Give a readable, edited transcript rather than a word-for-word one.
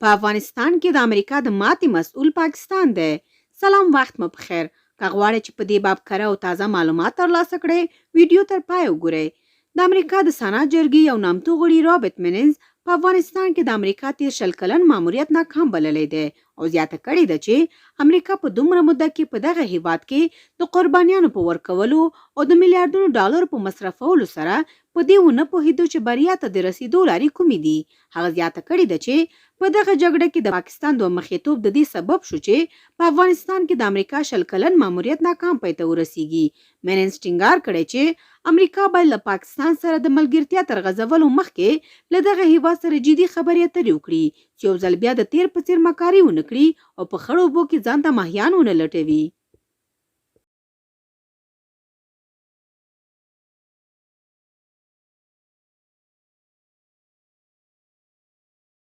په افغانستان کې د امریکا د ماتې مسؤل پاکستان دی. سلام، وخت مو بخیر. که غواړئ چې په دې باب کره او تازه معلومات ترلاسه کړئ، ویډیو تر پای وګورئ. د امریکا د سنا جرګې یو نامتو غړي رابرټ مینز په افغانستان کې د امریکا تیر شل کلن ماموریت ناکام بللی دی او زیاته کړې ده چې امریکا په دومره موده کې په دغه هیواد کې د قربانیانو په ورکولو او د میلیارډونو ډالرو په مصرفولو سره په دې ونه پوهېدو چې بریا ته د رسیدو لارې کومې دي. هغه زیاته کړې ده چې په دغه جګړه کې د پاکستان دوه مخیتوب د دې سبب شو چې په افغانستان کې د امریکا شل کلن ماموریت ناکام پای ته ورسیږي. مینز ټینګار کړی چې امریکا باید له پاکستان سره د ملګرتیا تر غځولو مخکې له دغه هیواد سره جدي خبرې اترې وکړي چې یو ځل بیا د تیر په څیر مکاري ونه کړي او په خړو اوبو کې ځان ته ماهیان ونه لټوي.